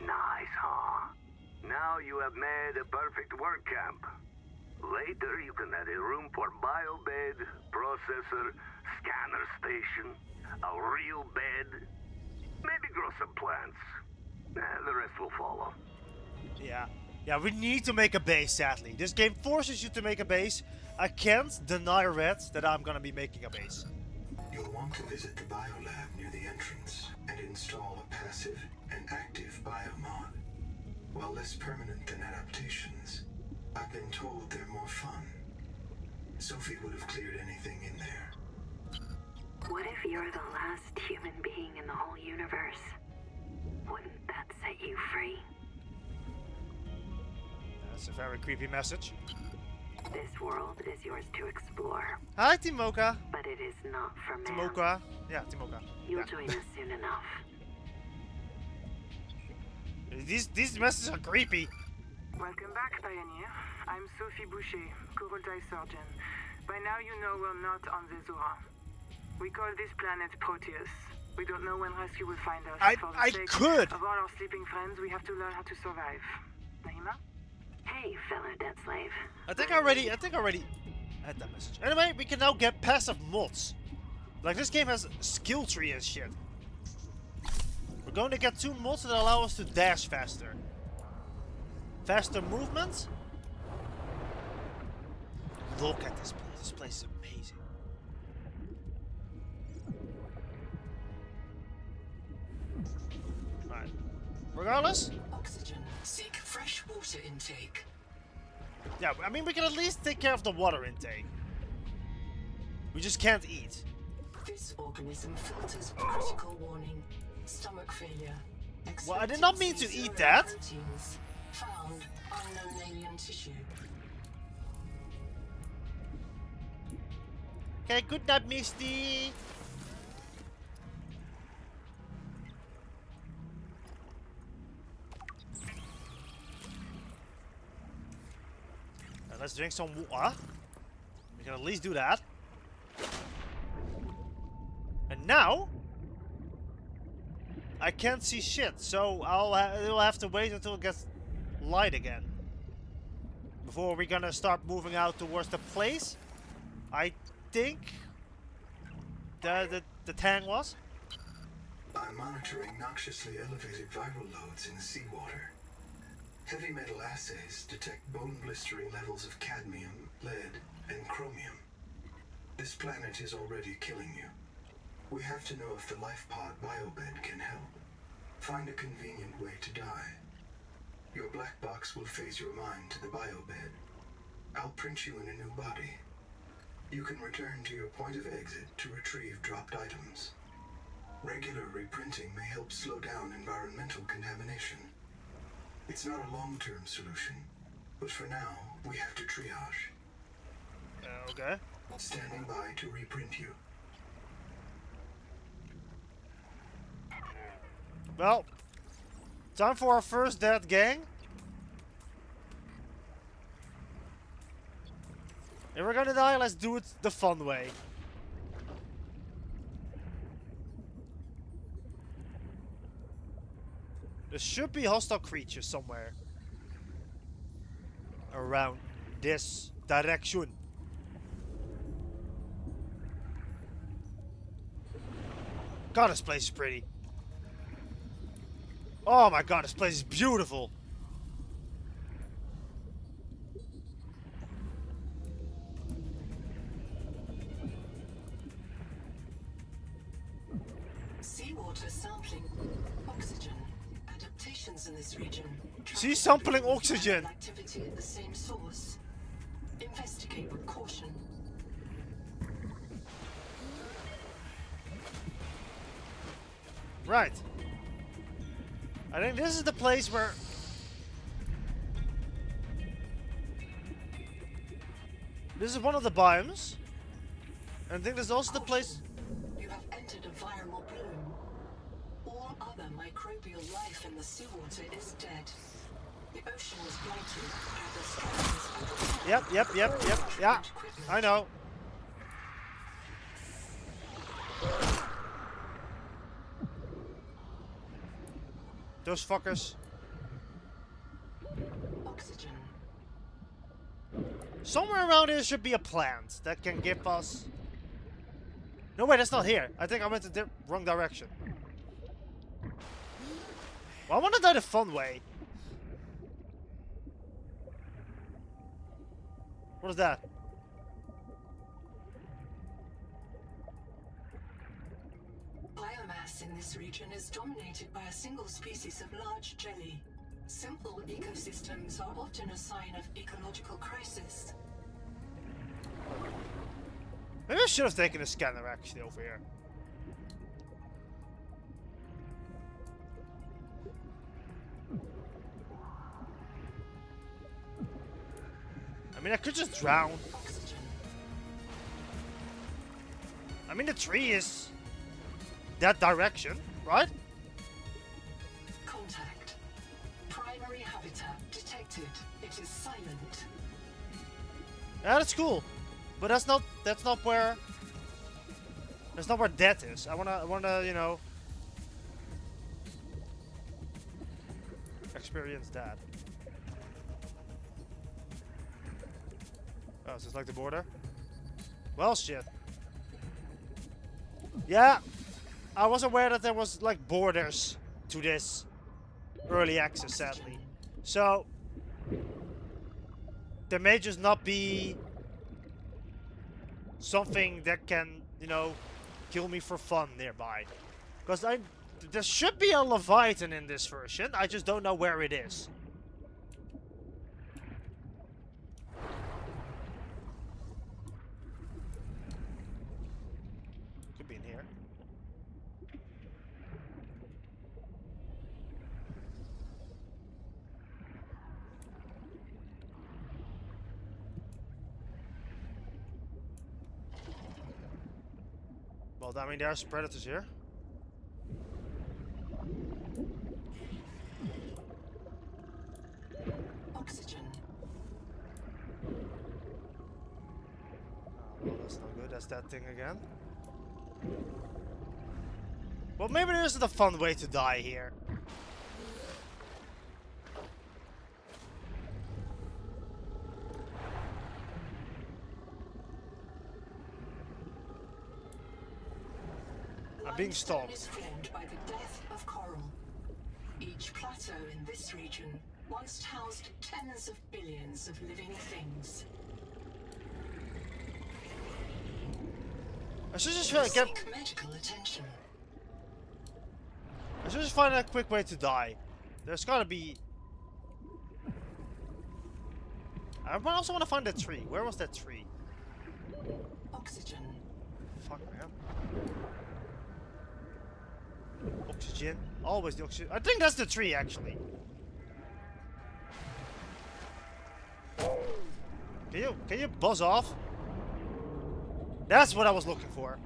Nice, huh? Now you have made a perfect work camp. Later you can add a room for biobed, processor, scanner station, a real bed, maybe grow some plants. The rest will follow. Yeah. Yeah, we need to make a base, sadly. This game forces you to make a base. I can't deny Red that I'm gonna be making a base. You'll want to visit the biolab near the entrance and install a passive and active biomod. While less permanent than adaptations, I've been told they're more fun. Sophie would have cleared anything in there. What if you're the last human being in the whole universe? Wouldn't that set you free? That's a very creepy message. This world is yours to explore, Hi, Timoka. but it is not for man. Timoka. Yeah, Timoka. You'll Yeah. join us soon enough. These messages are creepy. Welcome back, Pioneer. I'm Sophie Boucher, Kurultai surgeon. By now you know we're not on the Zora. We call this planet Proteus. We don't know when rescue will find us. For the I sake could. of all our sleeping friends, we have to learn how to survive. Naima? Hey, fellow dead slave. I think I already had that message. Anyway, we can now get passive mods. Like, this game has a skill tree and shit. We're going to get 2 mods that allow us to dash faster. Faster movement. Look at this place. This place is amazing. Alright. Regardless, Oxygen. Seek fresh water intake. yeah, I mean, we can at least take care of the water intake. We just can't eat. This organism filters critical warning. Stomach failure. Well, I did not mean to Expected eat C0 that. proteins. Found unknown alien tissue. Okay, good night, Misty. Let's drink some water. We can at least do that. now, I can't see shit, so it'll have to wait until it gets light again before we're gonna start moving out towards the place. I think the tang was. I'm monitoring noxiously elevated viral loads in the seawater. Heavy metal assays detect bone-blistering levels of cadmium, lead, and chromium. This planet is already killing you. We have to know if the life pod biobed can help. Find a convenient way to die. Your black box will phase your mind to the biobed. I'll print you in a new body. You can return to your point of exit to retrieve dropped items. Regular reprinting may help slow down environmental contamination. It's not a long-term solution, but for now, we have to triage. Okay. Standing by to reprint you. Well, time for our first dead gang. If we're gonna die, let's do it the fun way. There should be hostile creatures somewhere around this direction. God, this place is pretty. Oh my god, this place is beautiful. Seawater sampling oxygen. Adaptations in this region. Sea sampling oxygen. Activity at the same source. Investigate with caution. Right. I think this is the place where... This is one of the biomes. And I think this is also the place... You have entered a viral bloom. All other microbial life in the seawater is dead. The ocean is blighted by the strands of the Yep. Yeah, I know. Those fuckers. oxygen. Somewhere around here should be a plant that can give us... No, wait, that's not here. I think I went the wrong direction. Well, I want to die the fun way. What is that? Biomass in this region is dominated by a single species of large jelly. Simple ecosystems are often a sign of ecological crisis. Maybe I should have taken a scanner actually over here. I mean, I could just drown. Oxygen. I mean, the tree is that direction, right? Contact. Primary habitat detected. It is silent. Yeah, that's cool. But that's not where death is. I wanna, you know, experience that. Oh, is this like the border? Well, shit. Yeah, I was aware that there was like borders to this early access, sadly. So there may just not be something that can, you know, kill me for fun nearby. Because there should be a Leviathan in this version. I just don't know where it is. Could be in here. Well, I mean, there's predators here. Oxygen. Well, that's not good. That's that thing again. Well, maybe there isn't a fun way to die here. I'm being stalked. Is formed by the death of coral. Each plateau in this region once housed tens of billions of living things. I should just get. Seek medical attention. I should just find a quick way to die. There's gotta be. I also want to find that tree. Where was that tree? Oxygen. Fuck man. Oxygen. Always the oxygen. I think that's the tree actually. Can you buzz off? That's what I was looking for.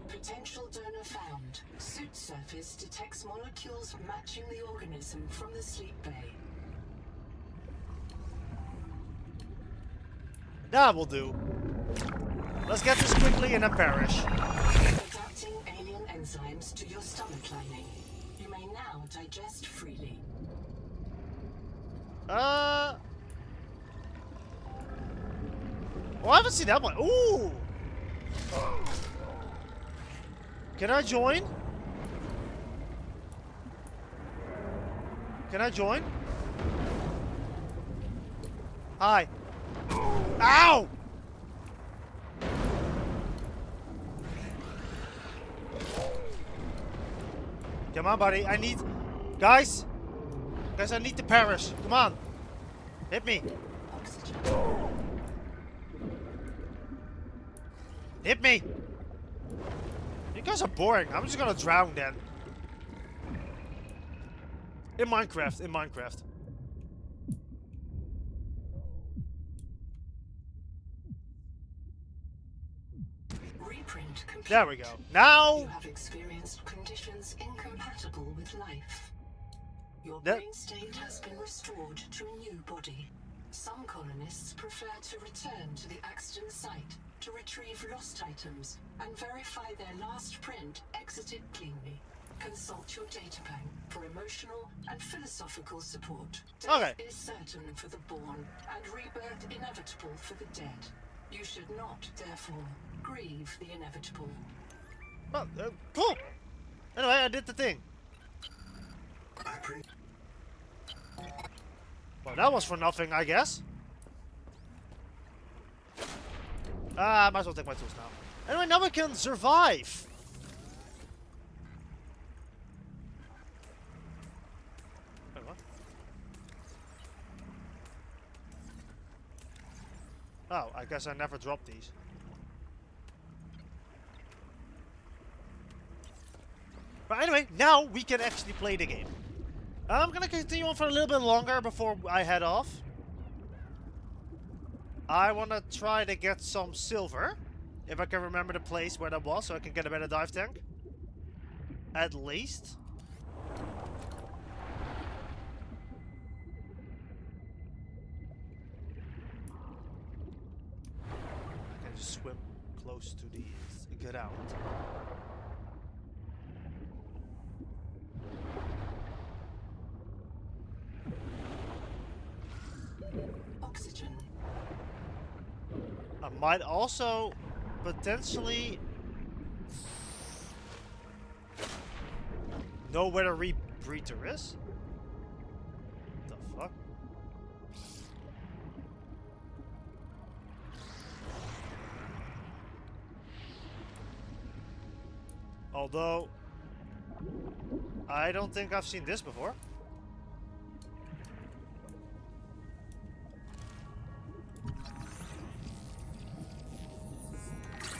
Potential donor found. Suit surface detects molecules matching the organism from the sleep bay. That will do. Let's get this quickly and then perish. Adapting alien enzymes to your stomach lining. You may now digest freely. Oh, I haven't seen that one. Ooh! Can I join? Can I join? Hi. Ow! Come on, buddy. I need... Guys! Guys, I need to perish. Come on. Hit me. Hit me! You guys are boring. I'm just gonna drown then. In Minecraft. In Minecraft. Reprint complete. There we go. Now... You have experienced conditions incompatible with life. Your That- brain state has been restored to a new body. Some colonists prefer to return to the accident site to retrieve lost items and verify their last print exited cleanly. Consult your data bank for emotional and philosophical support. Death Okay. is certain for the born and rebirth inevitable for the dead. You should not, therefore, grieve the inevitable. Well, cool. Anyway, I did the thing. Well, that was for nothing, I guess. I might as well take my tools now. Anyway, now we can survive. Wait, what? Oh, I guess I never dropped these. But anyway, now we can actually play the game. I'm gonna continue on for a little bit longer before I head off. I wanna try to get some silver. If I can remember the place where that was, so I can get a better dive tank. At least. I can just swim close to these. Get out. Oxygen. I might also potentially know where the rebreather is. What the fuck? Although, I don't think I've seen this before.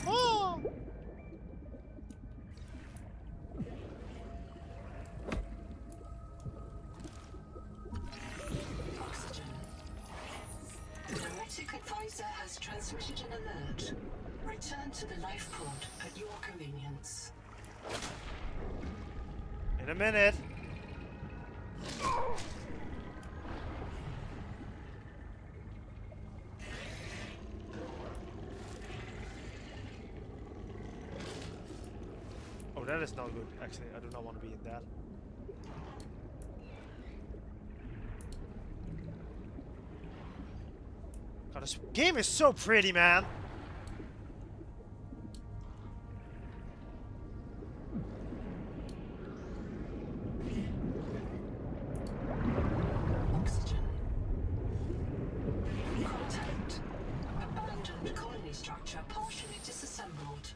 Oh! Oxygen. The Hermetic Advisor has transmitted an alert. Return to the life pod at your convenience. In a minute. Oh, that is not good, actually. I do not want to be in that. God, this game is so pretty, man. Oxygen. Contact. Abandoned colony structure partially disassembled.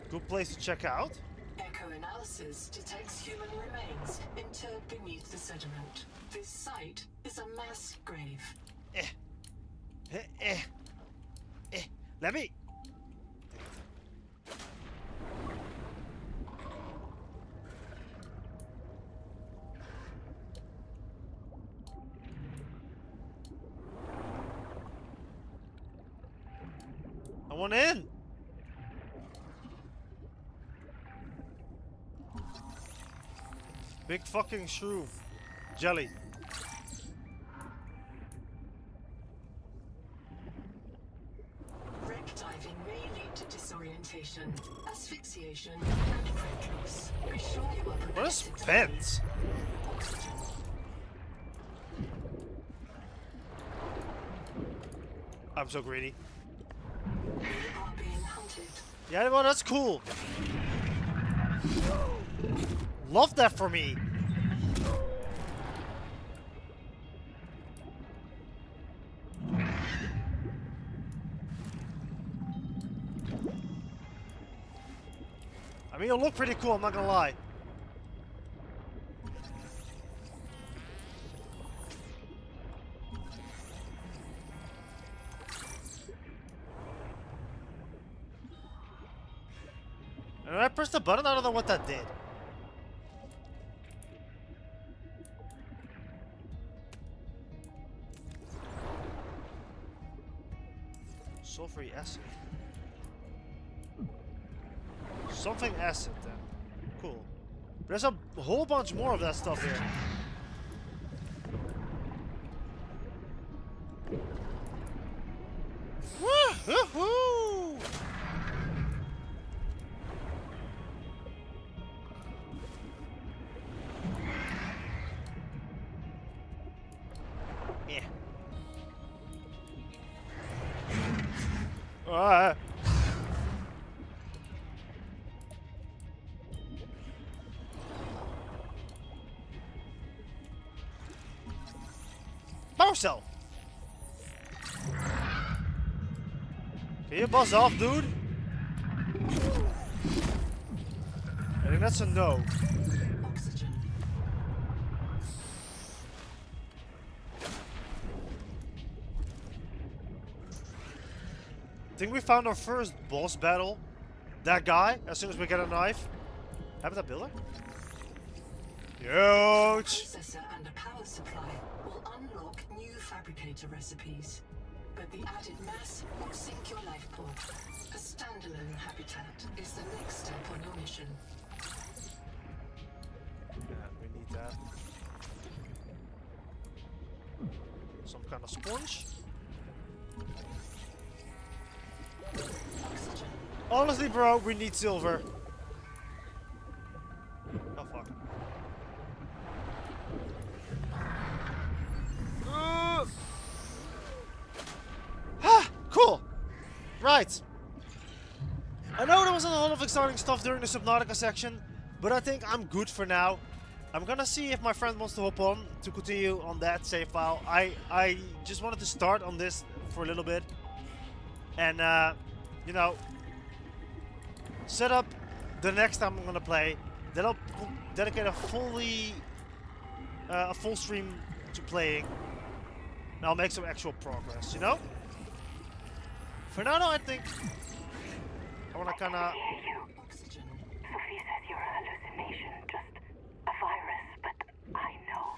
Good place to check out. Echo analysis detects human remains interred beneath the sediment. This site is a mass grave. Let me. I want in. Big fucking shroom. Jelly. Wreck diving may lead to disorientation, asphyxiation, and print loss. Be sure you are What is prepared to vents? oxygen. I'm so greedy. We are being hunted. Yeah, well, that's cool. Love that for me. I mean, it'll look pretty cool, I'm not gonna lie. And when I pressed the button, I don't know what that did. Sulfuric acid. Something acid then. Cool. There's a whole bunch more of that stuff here. Woo-hoo-hoo! Yeah. Alright. Power cell. Can you buzz off, dude? I think that's a no. Oxygen. I think we found our first boss battle. That guy, as soon as we get a knife. Habitat builder? Huge! Processor and a power supply will unlock new fabricator recipes. But the added mass will sink your life pod. A standalone habitat is the next step on your mission. Yeah, we need that. Some kind of sponge. Oxygen. Honestly, bro, we need silver. Oh, fuck. Cool. Right. I know there wasn't a lot of exciting stuff during the Subnautica section, but I think I'm good for now. I'm gonna see if my friend wants to hop on to continue on that save file. I just wanted to start on this for a little bit. And, you know, set up the next time I'm gonna play. Then I'll dedicate a full stream to playing. And I'll make some actual progress, you know? For now, though, I think I wanna kinda... Oxygen. Sophie says you're a hallucination, just a virus, but I know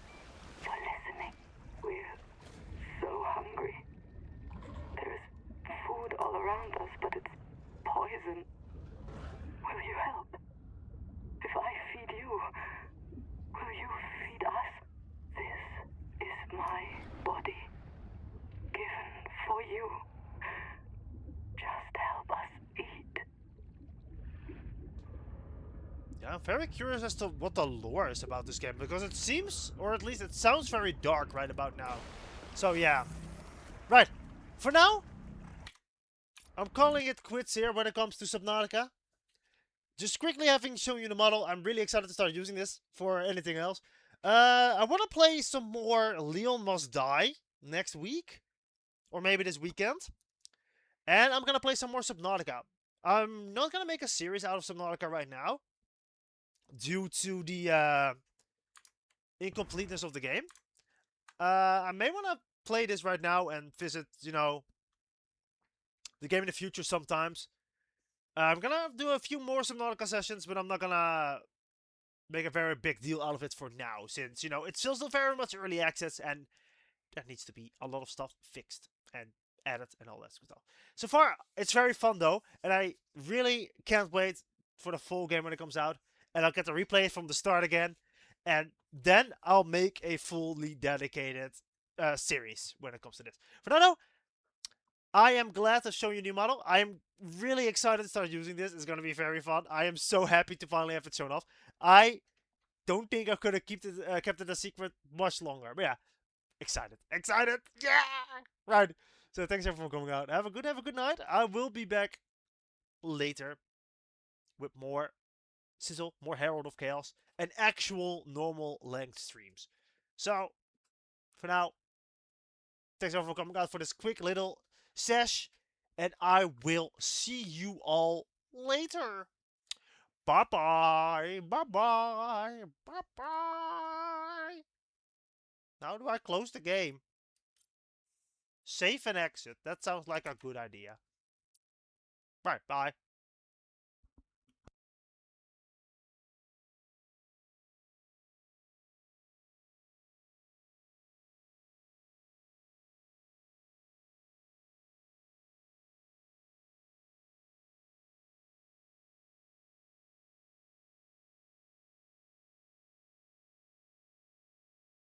you're listening. We're so hungry. There's food all around us, but it's poison. Will you help? If I feed you, will you feed us? This is my body, given for you. I'm very curious as to what the lore is about this game, because it seems, or at least it sounds very dark right about now. So yeah. Right. For now, I'm calling it quits here when it comes to Subnautica. Just quickly having shown you the model, I'm really excited to start using this for anything else. I want to play some more Leon Must Die next week. Or maybe this weekend. And I'm going to play some more Subnautica. I'm not going to make a series out of Subnautica right now. Due to the incompleteness of the game. I may want to play this right now and visit, you know, the game in the future sometimes. I'm going to do a few more Subnautica sessions, but I'm not going to make a very big deal out of it for now. Since, you know, it's still very much early access and there needs to be a lot of stuff fixed and added and all that stuff. So far, it's very fun though. And I really can't wait for the full game when it comes out. And I'll get to replay it from the start again. And then I'll make a fully dedicated series when it comes to this. For now, though, I am glad to show you a new model. I am really excited to start using this. It's going to be very fun. I am so happy to finally have it shown off. I don't think I could have kept it a secret much longer. But yeah, excited. Excited! Yeah! Right. So thanks everyone for coming out. Have a good night. I will be back later with more Sizzle, more Herald of Chaos, and actual normal length streams. So, for now, thanks everyone for coming out for this quick little sesh, and I will see you all later. Bye-bye, bye-bye, bye-bye. How do I close the game? Save and exit. That sounds like a good idea. Right, bye.